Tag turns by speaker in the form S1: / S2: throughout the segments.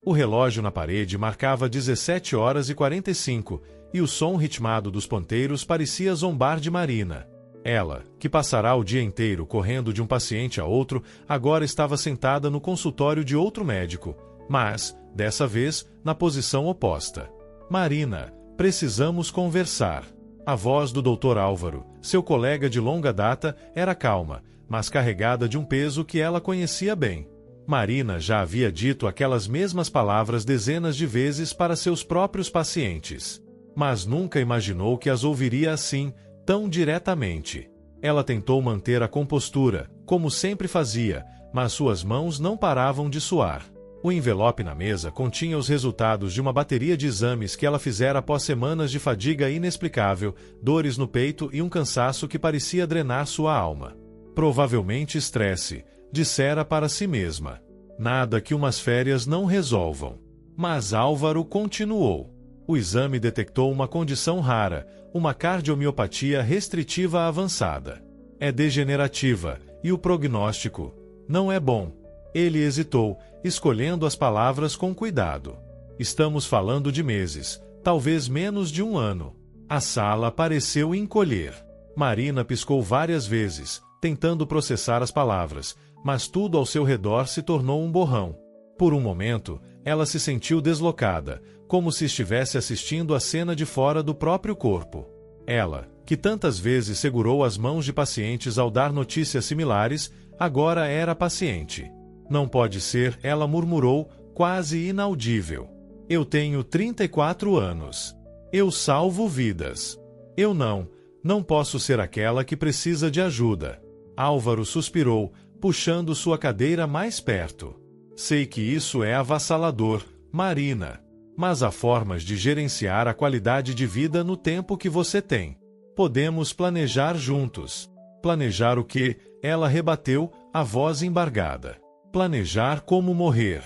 S1: O relógio na parede marcava 17h45, e o som ritmado dos ponteiros parecia zombar de Marina. Ela, que passará o dia inteiro correndo de um paciente a outro, agora estava sentada no consultório de outro médico, mas, dessa vez, na posição oposta. Marina, precisamos conversar. A voz do Dr. Álvaro, seu colega de longa data, era calma, mas carregada de um peso que ela conhecia bem. Marina já havia dito aquelas mesmas palavras dezenas de vezes para seus próprios pacientes. Mas nunca imaginou que as ouviria assim, tão diretamente. Ela tentou manter a compostura, como sempre fazia, mas suas mãos não paravam de suar. O envelope na mesa continha os resultados de uma bateria de exames que ela fizera após semanas de fadiga inexplicável, dores no peito e um cansaço que parecia drenar sua alma. Provavelmente estresse, dissera para si mesma. Nada que umas férias não resolvam. Mas Álvaro continuou. O exame detectou uma condição rara, uma cardiomiopatia restritiva avançada. É degenerativa, e o prognóstico não é bom. Ele hesitou, escolhendo as palavras com cuidado. Estamos falando de meses, talvez menos de um ano. A sala pareceu encolher. Marina piscou várias vezes, tentando processar as palavras, mas tudo ao seu redor se tornou um borrão. Por um momento, ela se sentiu deslocada, como se estivesse assistindo a cena de fora do próprio corpo. Ela, que tantas vezes segurou as mãos de pacientes ao dar notícias similares, agora era paciente. Não pode ser, ela murmurou, quase inaudível. Eu tenho 34 anos. Eu salvo vidas. Eu não posso ser aquela que precisa de ajuda. Álvaro suspirou, puxando sua cadeira mais perto. Sei que isso é avassalador, Marina. Mas há formas de gerenciar a qualidade de vida no tempo que você tem. Podemos planejar juntos. Planejar o quê? Ela rebateu, a voz embargada. Planejar como morrer.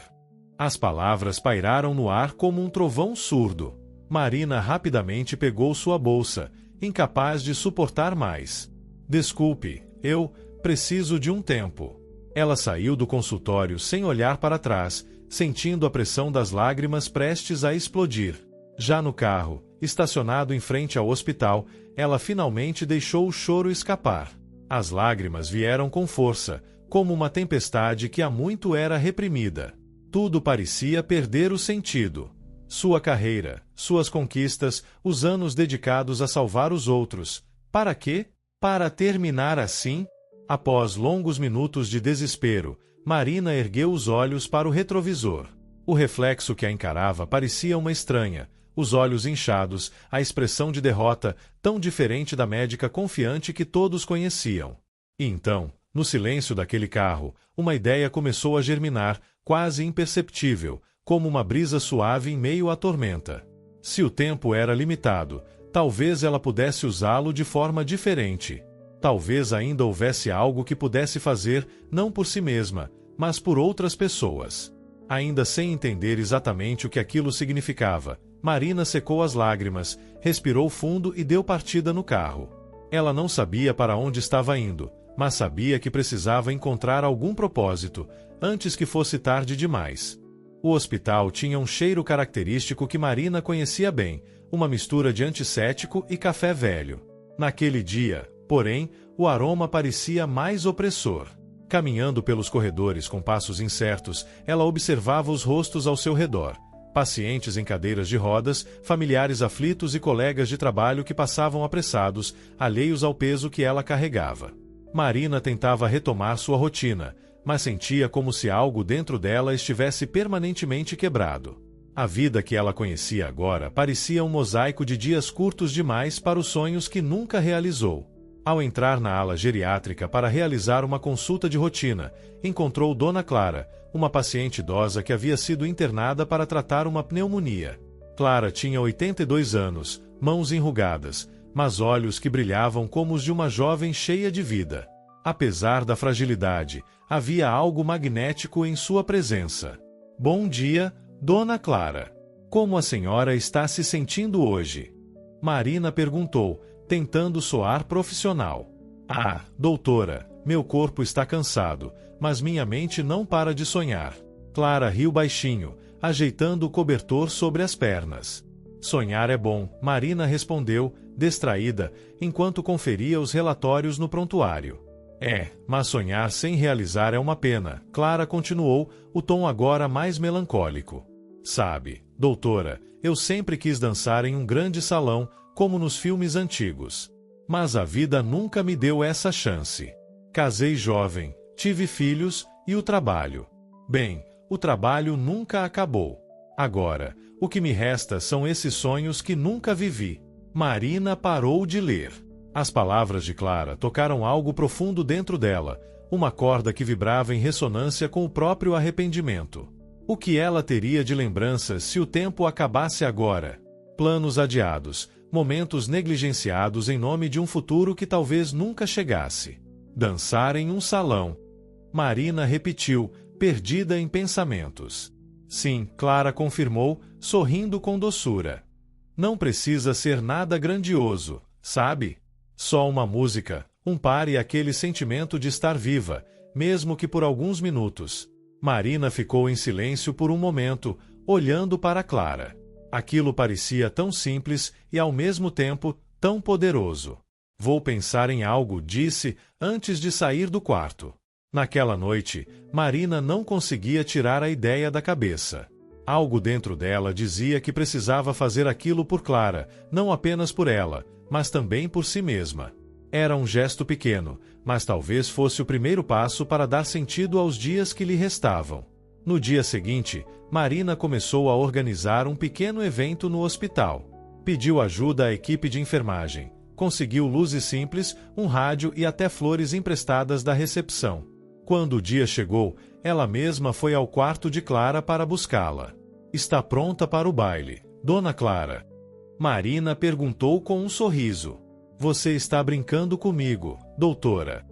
S1: As palavras pairaram no ar como um trovão surdo. Marina rapidamente pegou sua bolsa, incapaz de suportar mais. Desculpe, eu preciso de um tempo. Ela saiu do consultório sem olhar para trás, sentindo a pressão das lágrimas prestes a explodir. Já no carro, estacionado em frente ao hospital, ela finalmente deixou o choro escapar. As lágrimas vieram com força, como uma tempestade que há muito era reprimida. Tudo parecia perder o sentido. Sua carreira, suas conquistas, os anos dedicados a salvar os outros. Para quê? Para terminar assim? Após longos minutos de desespero, Marina ergueu os olhos para o retrovisor. O reflexo que a encarava parecia uma estranha, os olhos inchados, a expressão de derrota, tão diferente da médica confiante que todos conheciam. E então, no silêncio daquele carro, uma ideia começou a germinar, quase imperceptível, como uma brisa suave em meio à tormenta. Se o tempo era limitado, talvez ela pudesse usá-lo de forma diferente. Talvez ainda houvesse algo que pudesse fazer, não por si mesma, mas por outras pessoas. Ainda sem entender exatamente o que aquilo significava, Marina secou as lágrimas, respirou fundo e deu partida no carro. Ela não sabia para onde estava indo, mas sabia que precisava encontrar algum propósito, antes que fosse tarde demais. O hospital tinha um cheiro característico que Marina conhecia bem, uma mistura de antisséptico e café velho. Naquele dia, porém, o aroma parecia mais opressor. Caminhando pelos corredores com passos incertos, ela observava os rostos ao seu redor. Pacientes em cadeiras de rodas, familiares aflitos e colegas de trabalho que passavam apressados, alheios ao peso que ela carregava. Marina tentava retomar sua rotina, mas sentia como se algo dentro dela estivesse permanentemente quebrado. A vida que ela conhecia agora parecia um mosaico de dias curtos demais para os sonhos que nunca realizou. Ao entrar na ala geriátrica para realizar uma consulta de rotina, encontrou Dona Clara, uma paciente idosa que havia sido internada para tratar uma pneumonia. Clara tinha 82 anos, mãos enrugadas, mas olhos que brilhavam como os de uma jovem cheia de vida. Apesar da fragilidade, havia algo magnético em sua presença. Bom dia, Dona Clara. Como a senhora está se sentindo hoje? Marina perguntou, tentando soar profissional. Ah, doutora, meu corpo está cansado, mas minha mente não para de sonhar. Clara riu baixinho, ajeitando o cobertor sobre as pernas. Sonhar é bom, Marina respondeu, distraída, enquanto conferia os relatórios no prontuário. Mas sonhar sem realizar é uma pena, Clara continuou, o tom agora mais melancólico. Sabe, doutora, eu sempre quis dançar em um grande salão, como nos filmes antigos. Mas a vida nunca me deu essa chance. Casei jovem, tive filhos, e o trabalho. Bem, o trabalho nunca acabou. Agora, o que me resta são esses sonhos que nunca vivi. Marina parou de ler. As palavras de Clara tocaram algo profundo dentro dela, uma corda que vibrava em ressonância com o próprio arrependimento. O que ela teria de lembranças se o tempo acabasse agora? Planos adiados, momentos negligenciados em nome de um futuro que talvez nunca chegasse. Dançar em um salão. Marina repetiu, perdida em pensamentos. Sim, Clara confirmou, sorrindo com doçura. Não precisa ser nada grandioso, sabe? Só uma música, um par e aquele sentimento de estar viva, mesmo que por alguns minutos. Marina ficou em silêncio por um momento, olhando para Clara. Aquilo parecia tão simples e, ao mesmo tempo, tão poderoso. Vou pensar em algo, disse, antes de sair do quarto. Naquela noite, Marina não conseguia tirar a ideia da cabeça. Algo dentro dela dizia que precisava fazer aquilo por Clara, não apenas por ela, mas também por si mesma. Era um gesto pequeno, mas talvez fosse o primeiro passo para dar sentido aos dias que lhe restavam. No dia seguinte, Marina começou a organizar um pequeno evento no hospital. Pediu ajuda à equipe de enfermagem. Conseguiu luzes simples, um rádio e até flores emprestadas da recepção. Quando o dia chegou, ela mesma foi ao quarto de Clara para buscá-la. Está pronta para o baile, Dona Clara? Marina perguntou com um sorriso. Você está brincando comigo, doutora?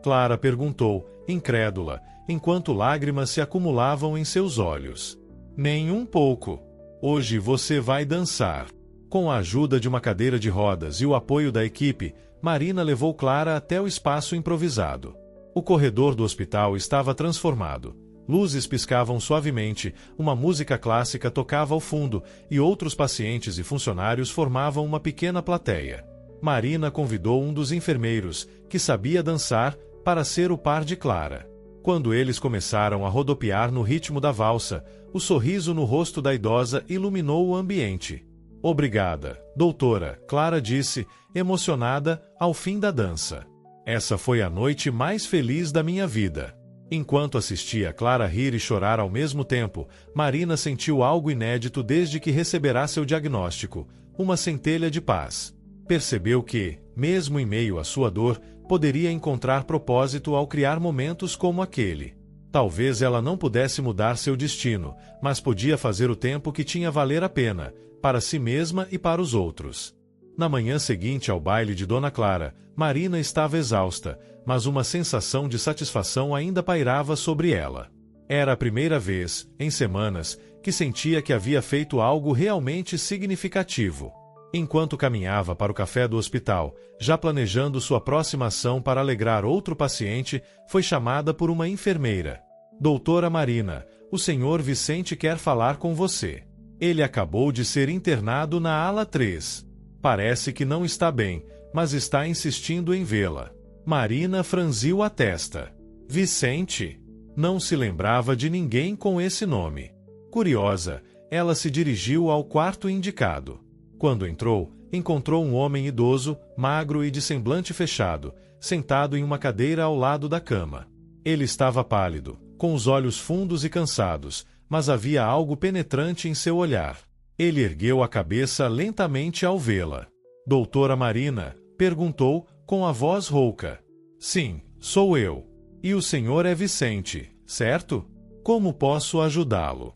S1: Clara perguntou, incrédula, enquanto lágrimas se acumulavam em seus olhos. Nem um pouco. Hoje você vai dançar. Com a ajuda de uma cadeira de rodas e o apoio da equipe, Marina levou Clara até o espaço improvisado. O corredor do hospital estava transformado. Luzes piscavam suavemente, uma música clássica tocava ao fundo e outros pacientes e funcionários formavam uma pequena plateia. Marina convidou um dos enfermeiros, que sabia dançar, para ser o par de Clara. Quando eles começaram a rodopiar no ritmo da valsa, o sorriso no rosto da idosa iluminou o ambiente. Obrigada, doutora, Clara disse, emocionada, ao fim da dança. Essa foi a noite mais feliz da minha vida. Enquanto assistia Clara rir e chorar ao mesmo tempo, Marina sentiu algo inédito desde que receberá seu diagnóstico, uma centelha de paz. Percebeu que, mesmo em meio à sua dor, poderia encontrar propósito ao criar momentos como aquele. Talvez ela não pudesse mudar seu destino, mas podia fazer o tempo que tinha valer a pena, para si mesma e para os outros. Na manhã seguinte ao baile de Dona Clara, Marina estava exausta, mas uma sensação de satisfação ainda pairava sobre ela. Era a primeira vez, em semanas, que sentia que havia feito algo realmente significativo. Enquanto caminhava para o café do hospital, já planejando sua próxima ação para alegrar outro paciente, foi chamada por uma enfermeira. Doutora Marina, o senhor Vicente quer falar com você. Ele acabou de ser internado na ala 3. Parece que não está bem, mas está insistindo em vê-la. Marina franziu a testa. Vicente? Não se lembrava de ninguém com esse nome. Curiosa, ela se dirigiu ao quarto indicado. Quando entrou, encontrou um homem idoso, magro e de semblante fechado, sentado em uma cadeira ao lado da cama. Ele estava pálido, com os olhos fundos e cansados, mas havia algo penetrante em seu olhar. Ele ergueu a cabeça lentamente ao vê-la. Doutora Marina? Perguntou, com a voz rouca. Sim, sou eu. E o senhor é Vicente, certo? Como posso ajudá-lo?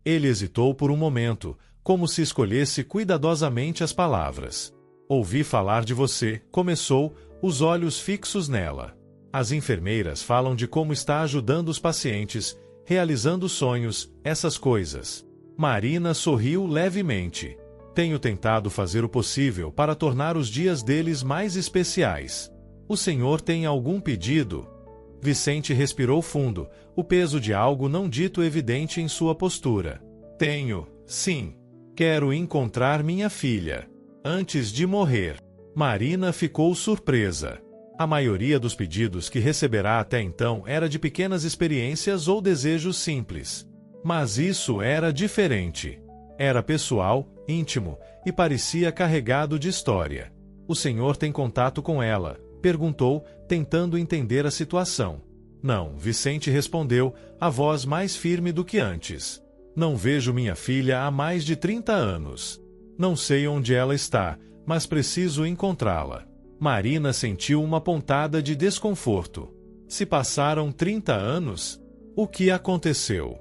S1: Ele hesitou por um momento, como se escolhesse cuidadosamente as palavras. Ouvi falar de você, começou, os olhos fixos nela. As enfermeiras falam de como está ajudando os pacientes, realizando sonhos, essas coisas. Marina sorriu levemente. Tenho tentado fazer o possível para tornar os dias deles mais especiais. O senhor tem algum pedido? Vicente respirou fundo, o peso de algo não dito evidente em sua postura. Tenho, sim. Quero encontrar minha filha. Antes de morrer. Marina ficou surpresa. A maioria dos pedidos que receberá até então era de pequenas experiências ou desejos simples. Mas isso era diferente. Era pessoal, íntimo, e parecia carregado de história. O senhor tem contato com ela? Perguntou, tentando entender a situação. Não, Vicente respondeu, a voz mais firme do que antes. Não vejo minha filha há mais de 30 anos. Não sei onde ela está, mas preciso encontrá-la. Marina sentiu uma pontada de desconforto. Se passaram 30 anos? O que aconteceu?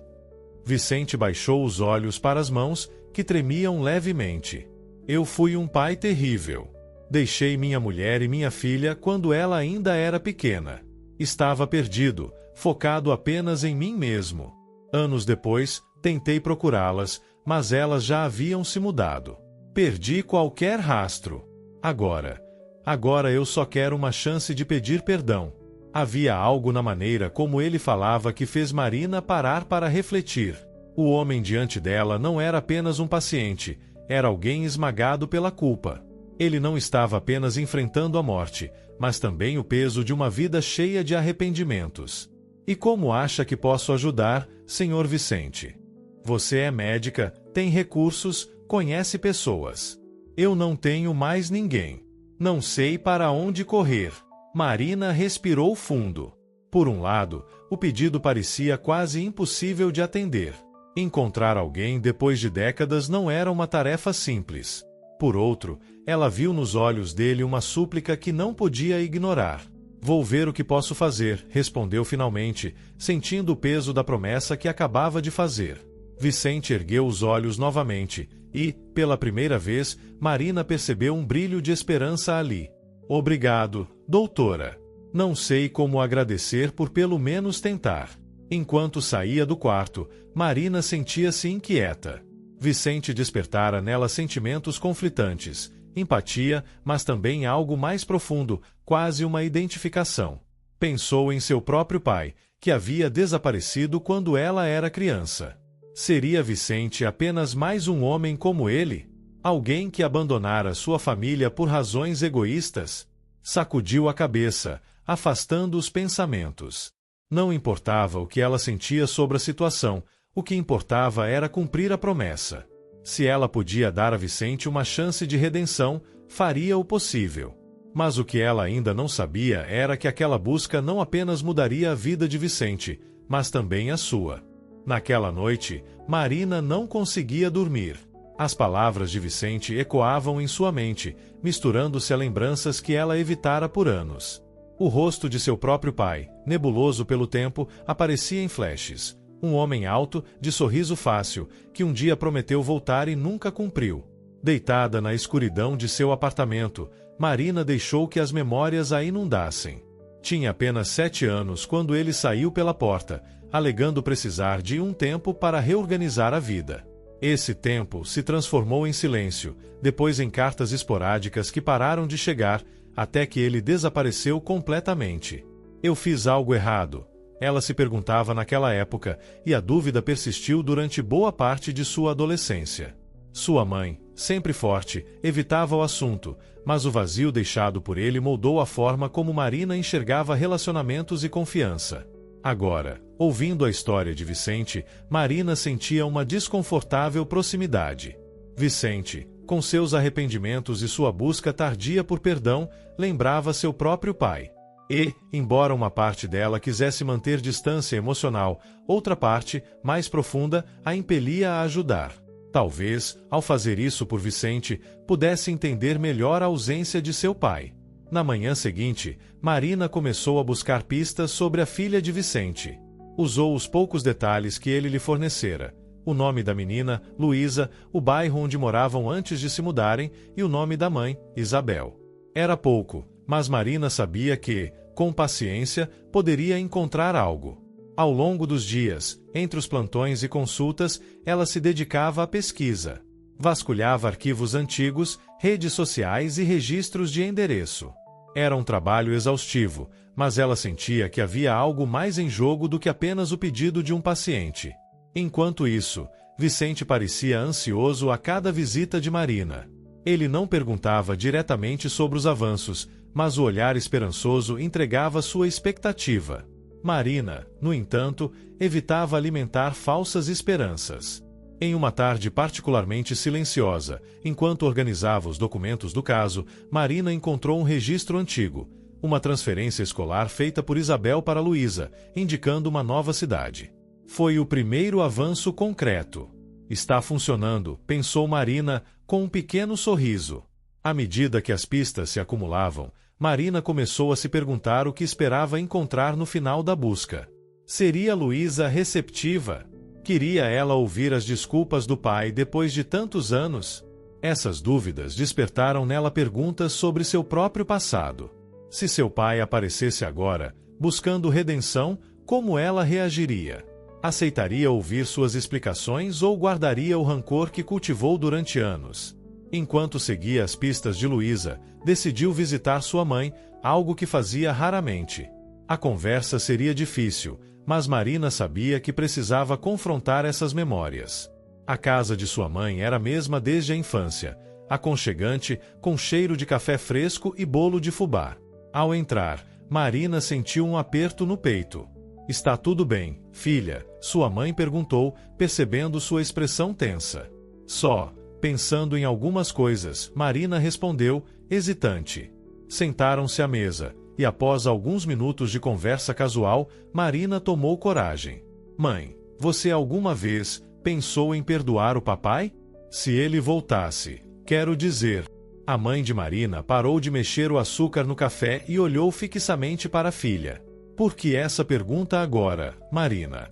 S1: Vicente baixou os olhos para as mãos, que tremiam levemente. Eu fui um pai terrível. Deixei minha mulher e minha filha quando ela ainda era pequena. Estava perdido, focado apenas em mim mesmo. Anos depois, tentei procurá-las, mas elas já haviam se mudado. Perdi qualquer rastro. Agora eu só quero uma chance de pedir perdão. Havia algo na maneira como ele falava que fez Marina parar para refletir. O homem diante dela não era apenas um paciente, era alguém esmagado pela culpa. Ele não estava apenas enfrentando a morte, mas também o peso de uma vida cheia de arrependimentos. E como acha que posso ajudar, Sr. Vicente? Você é médica, tem recursos, conhece pessoas. Eu não tenho mais ninguém. Não sei para onde correr. Marina respirou fundo. Por um lado, o pedido parecia quase impossível de atender. Encontrar alguém depois de décadas não era uma tarefa simples. Por outro, ela viu nos olhos dele uma súplica que não podia ignorar. Vou ver o que posso fazer, respondeu finalmente, sentindo o peso da promessa que acabava de fazer. Vicente ergueu os olhos novamente e, pela primeira vez, Marina percebeu um brilho de esperança ali. Obrigado, doutora. Não sei como agradecer por pelo menos tentar. Enquanto saía do quarto, Marina sentia-se inquieta. Vicente despertara nela sentimentos conflitantes, empatia, mas também algo mais profundo, quase uma identificação. Pensou em seu próprio pai, que havia desaparecido quando ela era criança. Seria Vicente apenas mais um homem como ele? Alguém que abandonara sua família por razões egoístas? Sacudiu a cabeça, afastando os pensamentos. Não importava o que ela sentia sobre a situação, o que importava era cumprir a promessa. Se ela podia dar a Vicente uma chance de redenção, faria o possível. Mas o que ela ainda não sabia era que aquela busca não apenas mudaria a vida de Vicente, mas também a sua. Naquela noite, Marina não conseguia dormir. As palavras de Vicente ecoavam em sua mente, misturando-se a lembranças que ela evitara por anos. O rosto de seu próprio pai, nebuloso pelo tempo, aparecia em flashes. Um homem alto, de sorriso fácil, que um dia prometeu voltar e nunca cumpriu. Deitada na escuridão de seu apartamento, Marina deixou que as memórias a inundassem. Tinha apenas 7 anos quando ele saiu pela porta, alegando precisar de um tempo para reorganizar a vida. Esse tempo se transformou em silêncio, depois em cartas esporádicas que pararam de chegar, até que ele desapareceu completamente. Eu fiz algo errado. Ela se perguntava naquela época, e a dúvida persistiu durante boa parte de sua adolescência. Sua mãe, sempre forte, evitava o assunto, mas o vazio deixado por ele moldou a forma como Marina enxergava relacionamentos e confiança. Agora, ouvindo a história de Vicente, Marina sentia uma desconfortável proximidade. Vicente, com seus arrependimentos e sua busca tardia por perdão, lembrava seu próprio pai. E, embora uma parte dela quisesse manter distância emocional, outra parte, mais profunda, a impelia a ajudar. Talvez, ao fazer isso por Vicente, pudesse entender melhor a ausência de seu pai. Na manhã seguinte, Marina começou a buscar pistas sobre a filha de Vicente. Usou os poucos detalhes que ele lhe fornecera. O nome da menina, Luísa, o bairro onde moravam antes de se mudarem e o nome da mãe, Isabel. Era pouco, mas Marina sabia que, com paciência, poderia encontrar algo. Ao longo dos dias, entre os plantões e consultas, ela se dedicava à pesquisa. Vasculhava arquivos antigos, redes sociais e registros de endereço. Era um trabalho exaustivo, mas ela sentia que havia algo mais em jogo do que apenas o pedido de um paciente. Enquanto isso, Vicente parecia ansioso a cada visita de Marina. Ele não perguntava diretamente sobre os avanços, mas o olhar esperançoso entregava sua expectativa. Marina, no entanto, evitava alimentar falsas esperanças. Em uma tarde particularmente silenciosa, enquanto organizava os documentos do caso, Marina encontrou um registro antigo, uma transferência escolar feita por Isabel para Luísa, indicando uma nova cidade. Foi o primeiro avanço concreto. Está funcionando, pensou Marina, com um pequeno sorriso. À medida que as pistas se acumulavam, Marina começou a se perguntar o que esperava encontrar no final da busca. Seria Luísa receptiva? Queria ela ouvir as desculpas do pai depois de tantos anos? Essas dúvidas despertaram nela perguntas sobre seu próprio passado. Se seu pai aparecesse agora, buscando redenção, como ela reagiria? Aceitaria ouvir suas explicações ou guardaria o rancor que cultivou durante anos? Enquanto seguia as pistas de Luísa, decidiu visitar sua mãe, algo que fazia raramente. A conversa seria difícil, mas Marina sabia que precisava confrontar essas memórias. A casa de sua mãe era a mesma desde a infância, aconchegante, com cheiro de café fresco e bolo de fubá. Ao entrar, Marina sentiu um aperto no peito. "Está tudo bem, filha?" sua mãe perguntou, percebendo sua expressão tensa. "Só, pensando em algumas coisas", Marina respondeu, hesitante. Sentaram-se à mesa, e após alguns minutos de conversa casual, Marina tomou coragem. "Mãe, você alguma vez pensou em perdoar o papai? Se ele voltasse, quero dizer." A mãe de Marina parou de mexer o açúcar no café e olhou fixamente para a filha. "Por que essa pergunta agora, Marina?"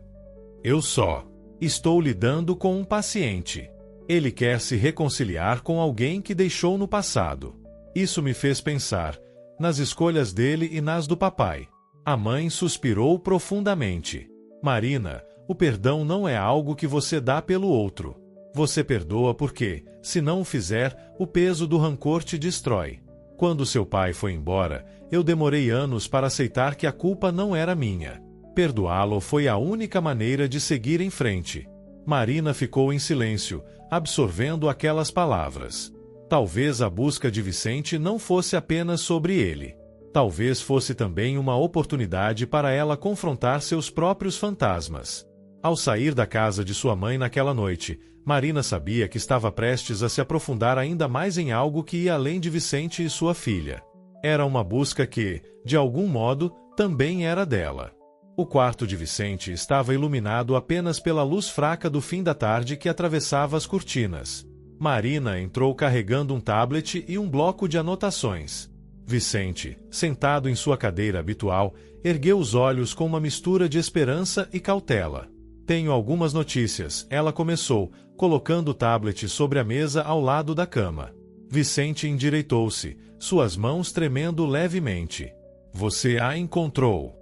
S1: "Eu só estou lidando com um paciente. Ele quer se reconciliar com alguém que deixou no passado. Isso me fez pensar nas escolhas dele e nas do papai." A mãe suspirou profundamente. "Marina, o perdão não é algo que você dá pelo outro. Você perdoa porque, se não o fizer, o peso do rancor te destrói. Quando seu pai foi embora, eu demorei anos para aceitar que a culpa não era minha. Perdoá-lo foi a única maneira de seguir em frente." Marina ficou em silêncio, absorvendo aquelas palavras. Talvez a busca de Vicente não fosse apenas sobre ele. Talvez fosse também uma oportunidade para ela confrontar seus próprios fantasmas. Ao sair da casa de sua mãe naquela noite, Marina sabia que estava prestes a se aprofundar ainda mais em algo que ia além de Vicente e sua filha. Era uma busca que, de algum modo, também era dela. O quarto de Vicente estava iluminado apenas pela luz fraca do fim da tarde que atravessava as cortinas. Marina entrou carregando um tablet e um bloco de anotações. Vicente, sentado em sua cadeira habitual, ergueu os olhos com uma mistura de esperança e cautela. "Tenho algumas notícias", ela começou, colocando o tablet sobre a mesa ao lado da cama. Vicente endireitou-se, suas mãos tremendo levemente. "Você a encontrou?"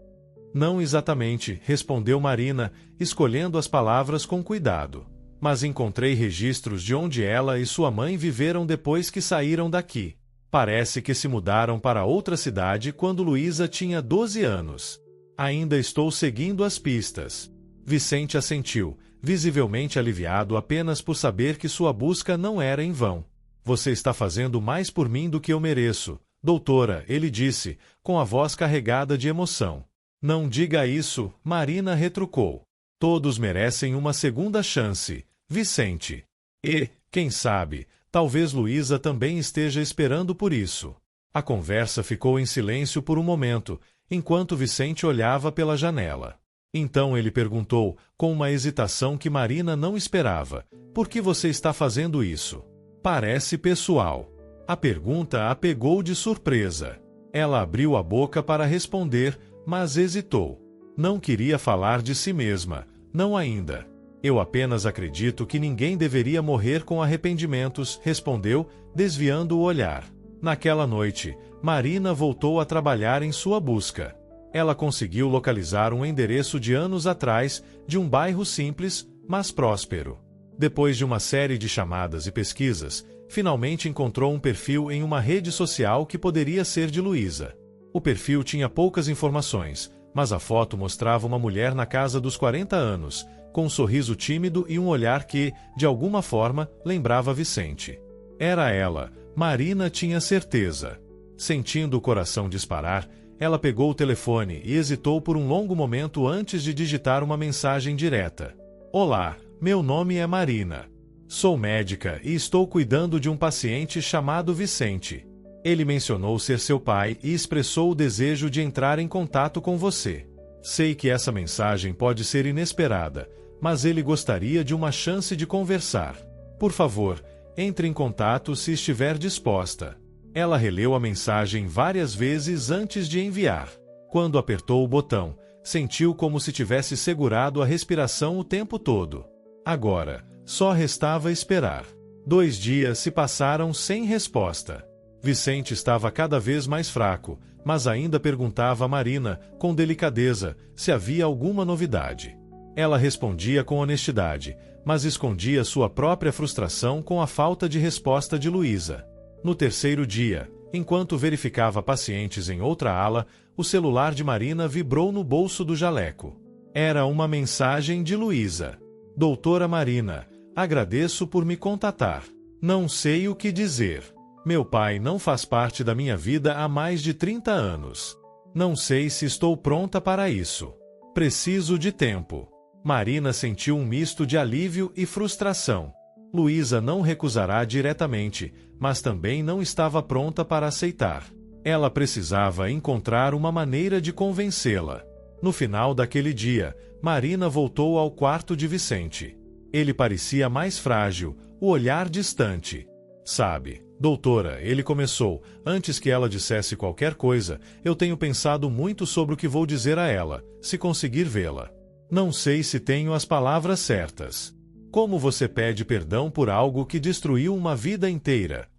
S1: "Não exatamente", respondeu Marina, escolhendo as palavras com cuidado. "Mas encontrei registros de onde ela e sua mãe viveram depois que saíram daqui. Parece que se mudaram para outra cidade quando Luísa tinha 12 anos. Ainda estou seguindo as pistas." Vicente assentiu, visivelmente aliviado apenas por saber que sua busca não era em vão. "Você está fazendo mais por mim do que eu mereço, doutora", ele disse, com a voz carregada de emoção. "Não diga isso", Marina retrucou. "Todos merecem uma segunda chance, Vicente. E, quem sabe, talvez Luísa também esteja esperando por isso." A conversa ficou em silêncio por um momento, enquanto Vicente olhava pela janela. Então ele perguntou, com uma hesitação que Marina não esperava: "Por que você está fazendo isso? Parece pessoal." A pergunta a pegou de surpresa. Ela abriu a boca para responder, mas hesitou. Não queria falar de si mesma, não ainda. "Eu apenas acredito que ninguém deveria morrer com arrependimentos", respondeu, desviando o olhar. Naquela noite, Marina voltou a trabalhar em sua busca. Ela conseguiu localizar um endereço de anos atrás, de um bairro simples, mas próspero. Depois de uma série de chamadas e pesquisas, finalmente encontrou um perfil em uma rede social que poderia ser de Luísa. O perfil tinha poucas informações, mas a foto mostrava uma mulher na casa dos 40 anos, com um sorriso tímido e um olhar que, de alguma forma, lembrava Vicente. Era ela, Marina tinha certeza. Sentindo o coração disparar, ela pegou o telefone e hesitou por um longo momento antes de digitar uma mensagem direta. Olá, meu nome é Marina. Sou médica e estou cuidando de um paciente chamado Vicente. Ele mencionou ser seu pai e expressou o desejo de entrar em contato com você. Sei que essa mensagem pode ser inesperada, mas ele gostaria de uma chance de conversar. Por favor, entre em contato se estiver disposta. Ela releu a mensagem várias vezes antes de enviar. Quando apertou o botão, sentiu como se tivesse segurado a respiração o tempo todo. Agora, só restava esperar. 2 dias se passaram sem resposta. Vicente estava cada vez mais fraco, mas ainda perguntava a Marina, com delicadeza, se havia alguma novidade. Ela respondia com honestidade, mas escondia sua própria frustração com a falta de resposta de Luísa. No 3º dia, enquanto verificava pacientes em outra ala, o celular de Marina vibrou no bolso do jaleco. Era uma mensagem de Luísa. Doutora Marina, agradeço por me contatar. Não sei o que dizer. Meu pai não faz parte da minha vida há mais de 30 anos. Não sei se estou pronta para isso. Preciso de tempo. Marina sentiu um misto de alívio e frustração. Luísa não recusará diretamente, mas também não estava pronta para aceitar. Ela precisava encontrar uma maneira de convencê-la. No final daquele dia, Marina voltou ao quarto de Vicente. Ele parecia mais frágil, o olhar distante. Sabe, doutora, ele começou, antes que ela dissesse qualquer coisa, eu tenho pensado muito sobre o que vou dizer a ela, se conseguir vê-la. Não sei se tenho as palavras certas. Como você pede perdão por algo que destruiu uma vida inteira?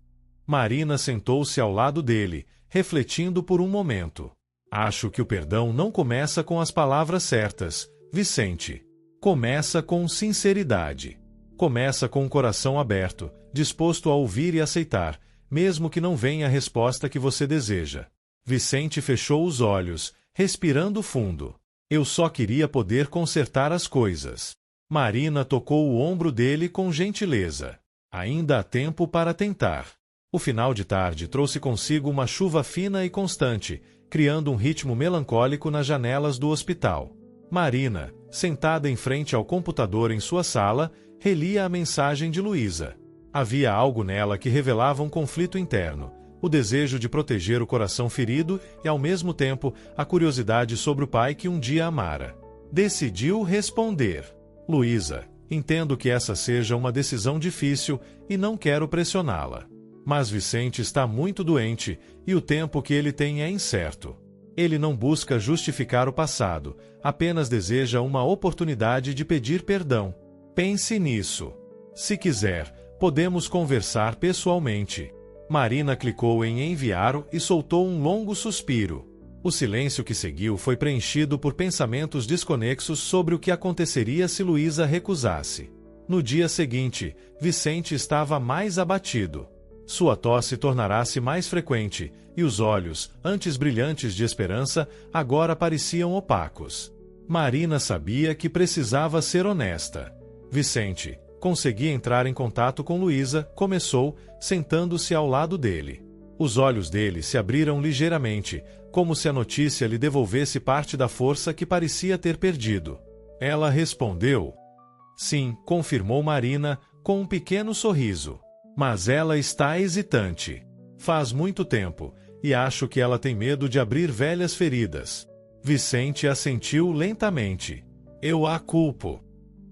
S1: Marina sentou-se ao lado dele, refletindo por um momento. Acho que o perdão não começa com as palavras certas, Vicente. Começa com sinceridade. Começa com o coração aberto, disposto a ouvir e aceitar, mesmo que não venha a resposta que você deseja. Vicente fechou os olhos, respirando fundo. Eu só queria poder consertar as coisas. Marina tocou o ombro dele com gentileza. Ainda há tempo para tentar. O final de tarde trouxe consigo uma chuva fina e constante, criando um ritmo melancólico nas janelas do hospital. Marina, sentada em frente ao computador em sua sala, relia a mensagem de Luísa. Havia algo nela que revelava um conflito interno, o desejo de proteger o coração ferido e, ao mesmo tempo, a curiosidade sobre o pai que um dia amara. Decidiu responder. Luísa, entendo que essa seja uma decisão difícil e não quero pressioná-la. Mas Vicente está muito doente e o tempo que ele tem é incerto. Ele não busca justificar o passado, apenas deseja uma oportunidade de pedir perdão. Pense nisso. Se quiser, podemos conversar pessoalmente. Marina clicou em enviar e soltou um longo suspiro. O silêncio que seguiu foi preenchido por pensamentos desconexos sobre o que aconteceria se Luísa recusasse. No dia seguinte, Vicente estava mais abatido. Sua tosse tornara-se mais frequente, e os olhos, antes brilhantes de esperança, agora pareciam opacos. Marina sabia que precisava ser honesta. Vicente, consegui entrar em contato com Luísa, começou, sentando-se ao lado dele. Os olhos dele se abriram ligeiramente, como se a notícia lhe devolvesse parte da força que parecia ter perdido. Ela respondeu. Sim, confirmou Marina, com um pequeno sorriso. Mas ela está hesitante. Faz muito tempo, e acho que ela tem medo de abrir velhas feridas. Vicente assentiu lentamente. Eu a culpo.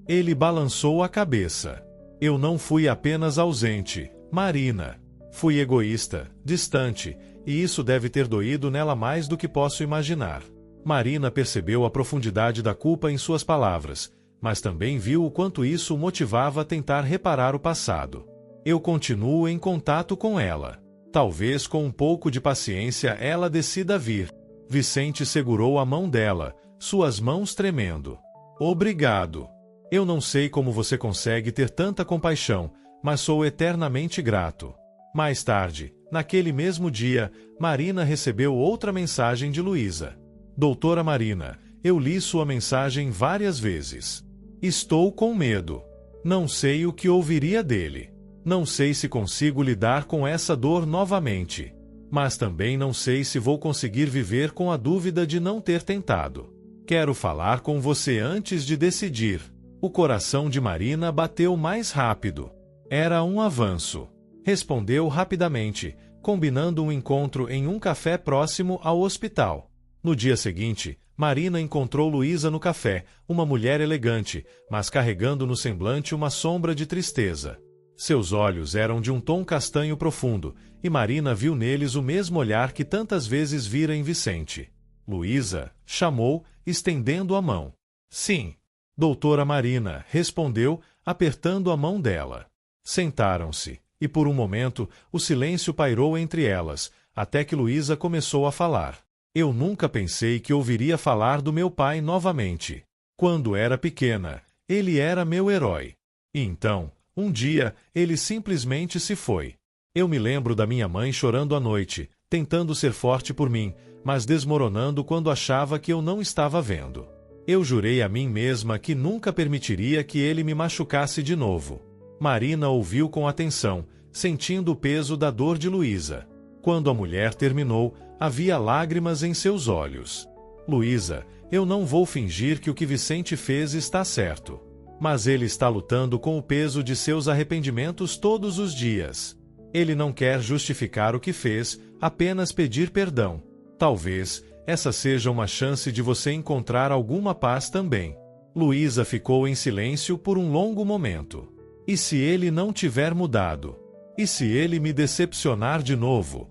S1: Ele balançou a cabeça. Eu não fui apenas ausente, Marina. Fui egoísta, distante, e isso deve ter doído nela mais do que posso imaginar. Marina percebeu a profundidade da culpa em suas palavras, mas também viu o quanto isso o motivava a tentar reparar o passado. Eu continuo em contato com ela. Talvez com um pouco de paciência ela decida vir. Vicente segurou a mão dela, suas mãos tremendo. Obrigado. Eu não sei como você consegue ter tanta compaixão, mas sou eternamente grato. Mais tarde, naquele mesmo dia, Marina recebeu outra mensagem de Luísa. Doutora Marina, eu li sua mensagem várias vezes. Estou com medo. Não sei o que ouviria dele. Não sei se consigo lidar com essa dor novamente. Mas também não sei se vou conseguir viver com a dúvida de não ter tentado. Quero falar com você antes de decidir. O coração de Marina bateu mais rápido. Era um avanço. Respondeu rapidamente, combinando um encontro em um café próximo ao hospital. No dia seguinte, Marina encontrou Luísa no café, uma mulher elegante, mas carregando no semblante uma sombra de tristeza. Seus olhos eram de um tom castanho profundo, e Marina viu neles o mesmo olhar que tantas vezes vira em Vicente. Luísa chamou, estendendo a mão. Sim. Doutora Marina respondeu, apertando a mão dela. Sentaram-se, e por um momento o silêncio pairou entre elas, até que Luísa começou a falar. Eu nunca pensei que ouviria falar do meu pai novamente. Quando era pequena, ele era meu herói. E então, um dia, ele simplesmente se foi. Eu me lembro da minha mãe chorando à noite, tentando ser forte por mim, mas desmoronando quando achava que eu não estava vendo. Eu jurei a mim mesma que nunca permitiria que ele me machucasse de novo. Marina ouviu com atenção, sentindo o peso da dor de Luísa. Quando a mulher terminou, havia lágrimas em seus olhos. Luísa, eu não vou fingir que o que Vicente fez está certo. Mas ele está lutando com o peso de seus arrependimentos todos os dias. Ele não quer justificar o que fez, apenas pedir perdão. Talvez essa seja uma chance de você encontrar alguma paz também. Luísa ficou em silêncio por um longo momento. E se ele não tiver mudado? E se ele me decepcionar de novo?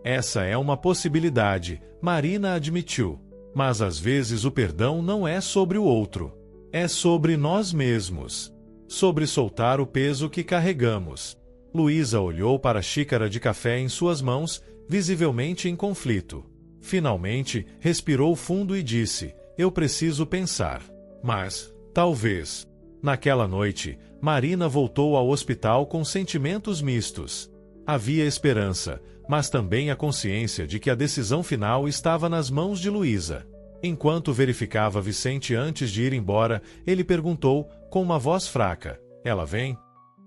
S1: Essa é uma possibilidade, Marina admitiu. Mas às vezes o perdão não é sobre o outro. É sobre nós mesmos. Sobre soltar o peso que carregamos. Luísa olhou para a xícara de café em suas mãos, visivelmente em conflito. Finalmente, respirou fundo e disse, eu preciso pensar. Mas, talvez. Naquela noite, Marina voltou ao hospital com sentimentos mistos. Havia esperança, mas também a consciência de que a decisão final estava nas mãos de Luísa. Enquanto verificava Vicente antes de ir embora, ele perguntou, com uma voz fraca, ela vem?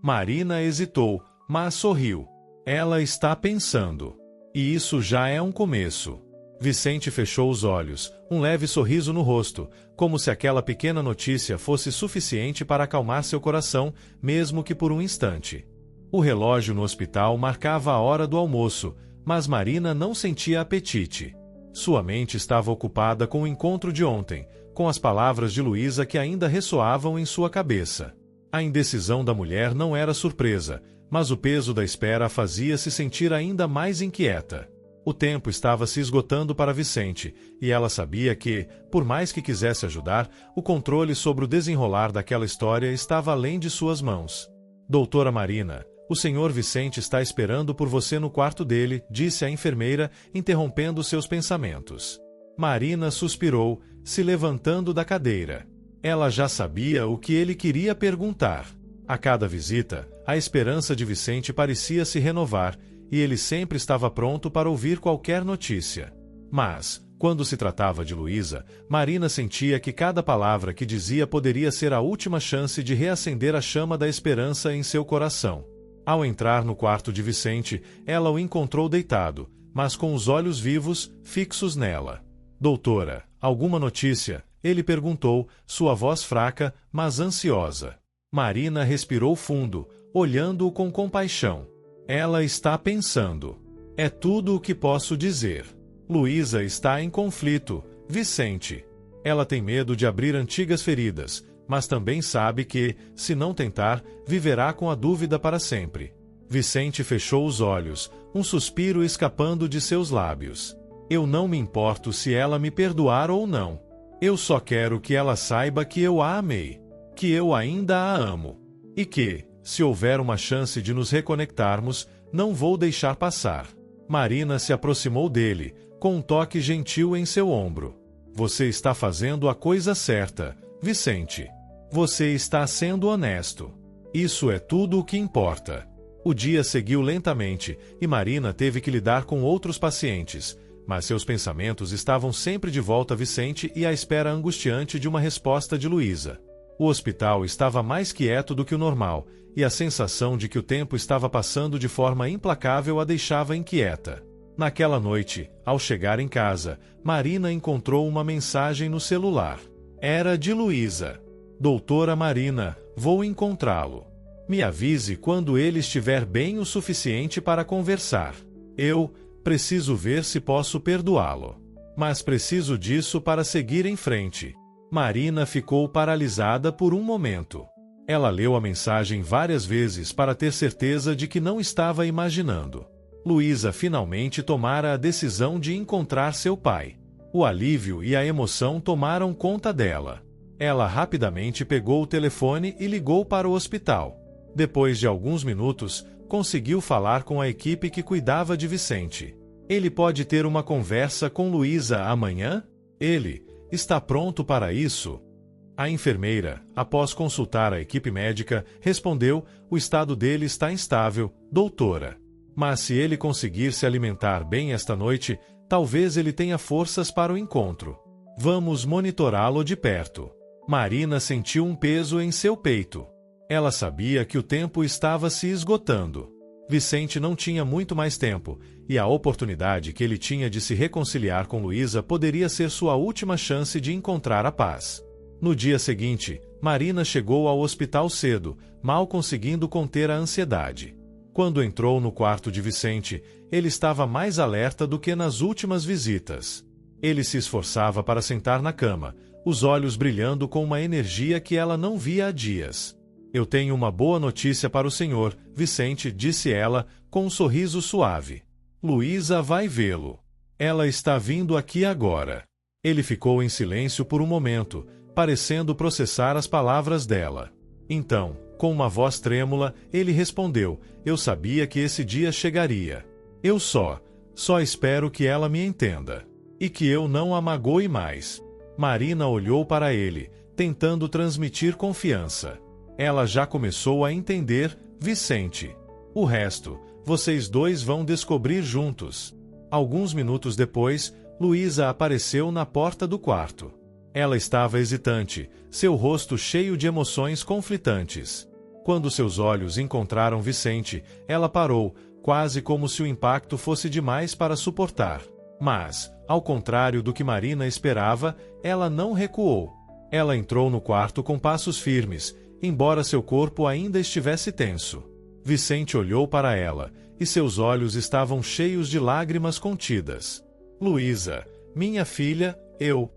S1: Marina hesitou, mas sorriu. Ela está pensando. E isso já é um começo. Vicente fechou os olhos, um leve sorriso no rosto, como se aquela pequena notícia fosse suficiente para acalmar seu coração, mesmo que por um instante. O relógio no hospital marcava a hora do almoço, mas Marina não sentia apetite. Sua mente estava ocupada com o encontro de ontem, com as palavras de Luísa que ainda ressoavam em sua cabeça. A indecisão da mulher não era surpresa, mas o peso da espera a fazia se sentir ainda mais inquieta. O tempo estava se esgotando para Vicente, e ela sabia que, por mais que quisesse ajudar, o controle sobre o desenrolar daquela história estava além de suas mãos. Doutora Marina, o senhor Vicente está esperando por você no quarto dele, disse a enfermeira, interrompendo seus pensamentos. Marina suspirou, se levantando da cadeira. Ela já sabia o que ele queria perguntar. A cada visita, a esperança de Vicente parecia se renovar, e ele sempre estava pronto para ouvir qualquer notícia. Mas, quando se tratava de Luísa, Marina sentia que cada palavra que dizia poderia ser a última chance de reacender a chama da esperança em seu coração. Ao entrar no quarto de Vicente, ela o encontrou deitado, mas com os olhos vivos, fixos nela. Doutora, alguma notícia? Ele perguntou, sua voz fraca, mas ansiosa. Marina respirou fundo, olhando-o com compaixão. Ela está pensando. É tudo o que posso dizer. Luísa está em conflito, Vicente. Ela tem medo de abrir antigas feridas, mas também sabe que, se não tentar, viverá com a dúvida para sempre. Vicente fechou os olhos, um suspiro escapando de seus lábios. Eu não me importo se ela me perdoar ou não. Eu só quero que ela saiba que eu a amei, que eu ainda a amo, e que, se houver uma chance de nos reconectarmos, não vou deixar passar. Marina se aproximou dele, com um toque gentil em seu ombro. Você está fazendo a coisa certa, Vicente. Você está sendo honesto. Isso é tudo o que importa. O dia seguiu lentamente, e Marina teve que lidar com outros pacientes, mas seus pensamentos estavam sempre de volta a Vicente e à espera angustiante de uma resposta de Luísa. O hospital estava mais quieto do que o normal, e a sensação de que o tempo estava passando de forma implacável a deixava inquieta. Naquela noite, ao chegar em casa, Marina encontrou uma mensagem no celular. Era de Luísa. Doutora Marina, vou encontrá-lo. Me avise quando ele estiver bem o suficiente para conversar. Eu preciso ver se posso perdoá-lo. Mas preciso disso para seguir em frente. Marina ficou paralisada por um momento. Ela leu a mensagem várias vezes para ter certeza de que não estava imaginando. Luísa finalmente tomara a decisão de encontrar seu pai. O alívio e a emoção tomaram conta dela. Ela rapidamente pegou o telefone e ligou para o hospital. Depois de alguns minutos, conseguiu falar com a equipe que cuidava de Vicente. Ele pode ter uma conversa com Luísa amanhã? Ele está pronto para isso? A enfermeira, após consultar a equipe médica, respondeu: o estado dele está instável, doutora. Mas se ele conseguir se alimentar bem esta noite, talvez ele tenha forças para o encontro. Vamos monitorá-lo de perto. Marina sentiu um peso em seu peito. Ela sabia que o tempo estava se esgotando. Vicente não tinha muito mais tempo, e a oportunidade que ele tinha de se reconciliar com Luísa poderia ser sua última chance de encontrar a paz. No dia seguinte, Marina chegou ao hospital cedo, mal conseguindo conter a ansiedade. Quando entrou no quarto de Vicente, ele estava mais alerta do que nas últimas visitas. Ele se esforçava para sentar na cama, os olhos brilhando com uma energia que ela não via há dias. Eu tenho uma boa notícia para o senhor, Vicente, disse ela, com um sorriso suave. Luísa vai vê-lo. Ela está vindo aqui agora. Ele ficou em silêncio por um momento, parecendo processar as palavras dela. Então, com uma voz trêmula, ele respondeu: eu sabia que esse dia chegaria. Eu só espero que ela me entenda. E que eu não a magoe mais. Marina olhou para ele, tentando transmitir confiança. Ela já começou a entender, Vicente. O resto, vocês dois vão descobrir juntos. Alguns minutos depois, Luísa apareceu na porta do quarto. Ela estava hesitante, seu rosto cheio de emoções conflitantes. Quando seus olhos encontraram Vicente, ela parou, quase como se o impacto fosse demais para suportar. Mas, ao contrário do que Marina esperava, ela não recuou. Ela entrou no quarto com passos firmes, embora seu corpo ainda estivesse tenso. Vicente olhou para ela, e seus olhos estavam cheios de lágrimas contidas. Luísa, minha filha, eu...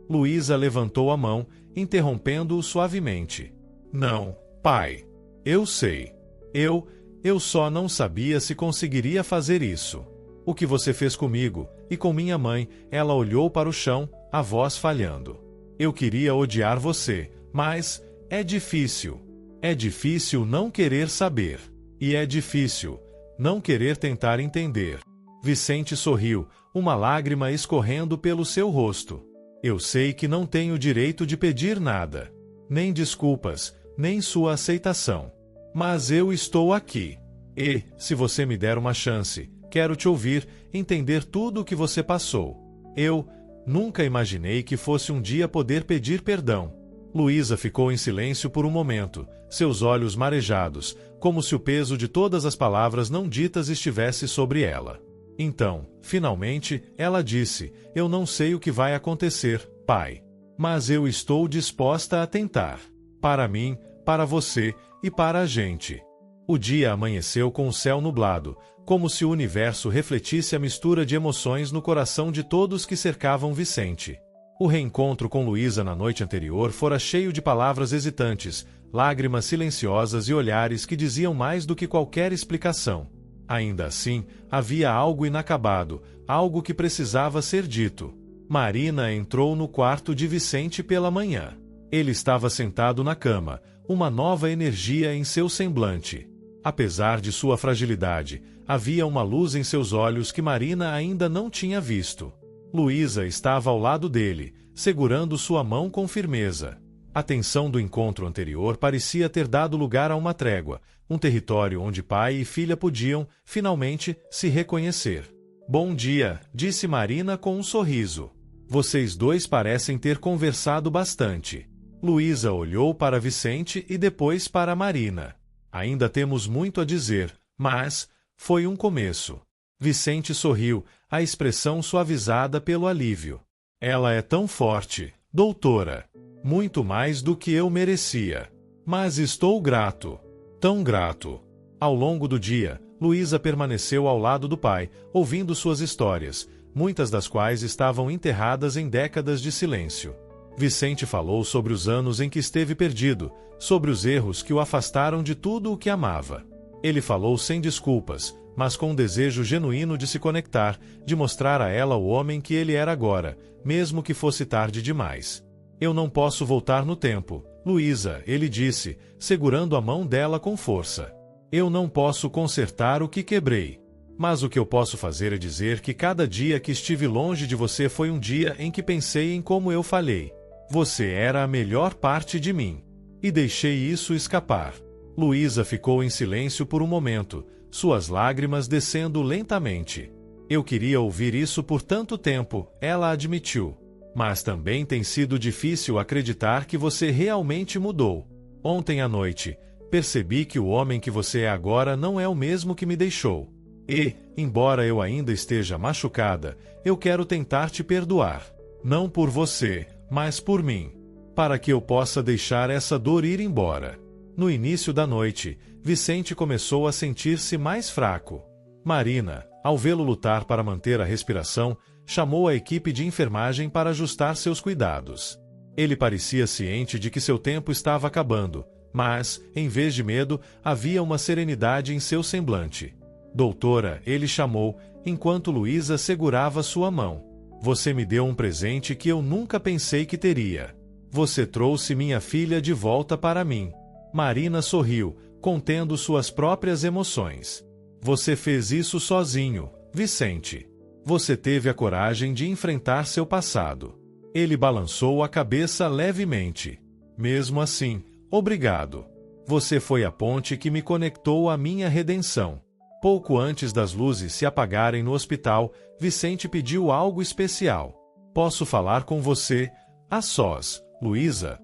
S1: Luísa levantou a mão, interrompendo-o suavemente. Não, pai. Eu sei. Eu só não sabia se conseguiria fazer isso. O que você fez comigo, e com minha mãe, ela olhou para o chão, a voz falhando. Eu queria odiar você, mas... é difícil. É difícil não querer saber. E é difícil não querer tentar entender. Vicente sorriu, uma lágrima escorrendo pelo seu rosto. Eu sei que não tenho direito de pedir nada. Nem desculpas, nem sua aceitação. Mas eu estou aqui. E, se você me der uma chance, quero te ouvir, entender tudo o que você passou. Eu nunca imaginei que fosse um dia poder pedir perdão. Luísa ficou em silêncio por um momento, seus olhos marejados, como se o peso de todas as palavras não ditas estivesse sobre ela. Então, finalmente, ela disse: eu não sei o que vai acontecer, pai. Mas eu estou disposta a tentar. Para mim, para você e para a gente. O dia amanheceu com o céu nublado, como se o universo refletisse a mistura de emoções no coração de todos que cercavam Vicente. O reencontro com Luísa na noite anterior fora cheio de palavras hesitantes, lágrimas silenciosas e olhares que diziam mais do que qualquer explicação. Ainda assim, havia algo inacabado, algo que precisava ser dito. Marina entrou no quarto de Vicente pela manhã. Ele estava sentado na cama, uma nova energia em seu semblante. Apesar de sua fragilidade, havia uma luz em seus olhos que Marina ainda não tinha visto. Luísa estava ao lado dele, segurando sua mão com firmeza. A tensão do encontro anterior parecia ter dado lugar a uma trégua, um território onde pai e filha podiam, finalmente, se reconhecer. Bom dia, disse Marina com um sorriso. Vocês dois parecem ter conversado bastante. Luísa olhou para Vicente e depois para Marina. Ainda temos muito a dizer, mas foi um começo. Vicente sorriu, a expressão suavizada pelo alívio. Ela é tão forte, doutora. Muito mais do que eu merecia. Mas estou grato. Tão grato. Ao longo do dia, Luísa permaneceu ao lado do pai, ouvindo suas histórias, muitas das quais estavam enterradas em décadas de silêncio. Vicente falou sobre os anos em que esteve perdido, sobre os erros que o afastaram de tudo o que amava. Ele falou sem desculpas, mas com um desejo genuíno de se conectar, de mostrar a ela o homem que ele era agora, mesmo que fosse tarde demais. Eu não posso voltar no tempo, Luísa, ele disse, segurando a mão dela com força. Eu não posso consertar o que quebrei. Mas o que eu posso fazer é dizer que cada dia que estive longe de você foi um dia em que pensei em como eu falhei. Você era a melhor parte de mim. E deixei isso escapar. Luísa ficou em silêncio por um momento, suas lágrimas descendo lentamente. Eu queria ouvir isso por tanto tempo, ela admitiu. Mas também tem sido difícil acreditar que você realmente mudou. Ontem à noite, percebi que o homem que você é agora não é o mesmo que me deixou. E, embora eu ainda esteja machucada, eu quero tentar te perdoar. Não por você, mas por mim. Para que eu possa deixar essa dor ir embora. No início da noite, Vicente começou a sentir-se mais fraco. Marina, ao vê-lo lutar para manter a respiração, chamou a equipe de enfermagem para ajustar seus cuidados. Ele parecia ciente de que seu tempo estava acabando, mas, em vez de medo, havia uma serenidade em seu semblante. Doutora, ele chamou, enquanto Luísa segurava sua mão. Você me deu um presente que eu nunca pensei que teria. Você trouxe minha filha de volta para mim. Marina sorriu, contendo suas próprias emoções. Você fez isso sozinho, Vicente. Você teve a coragem de enfrentar seu passado. Ele balançou a cabeça levemente. Mesmo assim, obrigado. Você foi a ponte que me conectou à minha redenção. Pouco antes das luzes se apagarem no hospital, Vicente pediu algo especial. Posso falar com você, a sós, Luísa?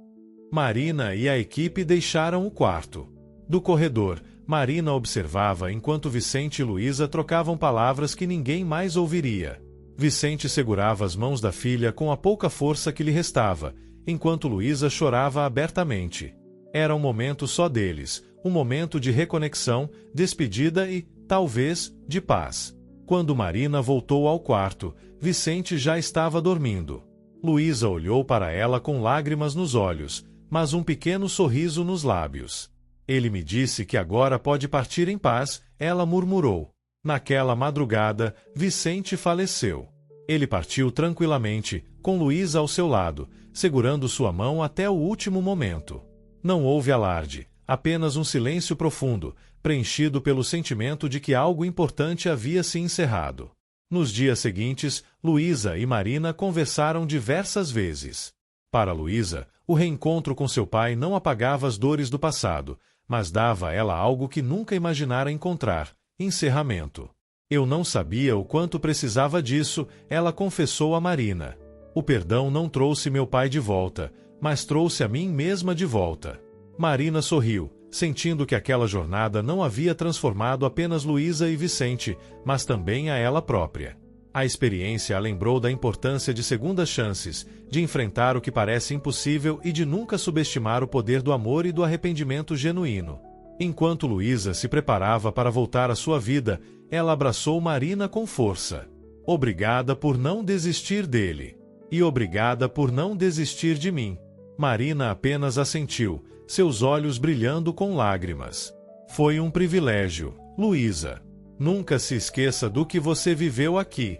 S1: Marina e a equipe deixaram o quarto. Do corredor, Marina observava enquanto Vicente e Luísa trocavam palavras que ninguém mais ouviria. Vicente segurava as mãos da filha com a pouca força que lhe restava, enquanto Luísa chorava abertamente. Era um momento só deles, um momento de reconexão, despedida e, talvez, de paz. Quando Marina voltou ao quarto, Vicente já estava dormindo. Luísa olhou para ela com lágrimas nos olhos, mas um pequeno sorriso nos lábios. Ele me disse que agora pode partir em paz, ela murmurou. Naquela madrugada, Vicente faleceu. Ele partiu tranquilamente, com Luísa ao seu lado, segurando sua mão até o último momento. Não houve alarde, apenas um silêncio profundo, preenchido pelo sentimento de que algo importante havia se encerrado. Nos dias seguintes, Luísa e Marina conversaram diversas vezes. Para Luísa, o reencontro com seu pai não apagava as dores do passado, mas dava a ela algo que nunca imaginara encontrar: encerramento. Eu não sabia o quanto precisava disso, ela confessou a Marina. O perdão não trouxe meu pai de volta, mas trouxe a mim mesma de volta. Marina sorriu, sentindo que aquela jornada não havia transformado apenas Luísa e Vicente, mas também a ela própria. A experiência a lembrou da importância de segundas chances, de enfrentar o que parece impossível e de nunca subestimar o poder do amor e do arrependimento genuíno. Enquanto Luísa se preparava para voltar à sua vida, ela abraçou Marina com força. Obrigada por não desistir dele. E obrigada por não desistir de mim. Marina apenas assentiu, seus olhos brilhando com lágrimas. Foi um privilégio, Luísa. Nunca se esqueça do que você viveu aqui.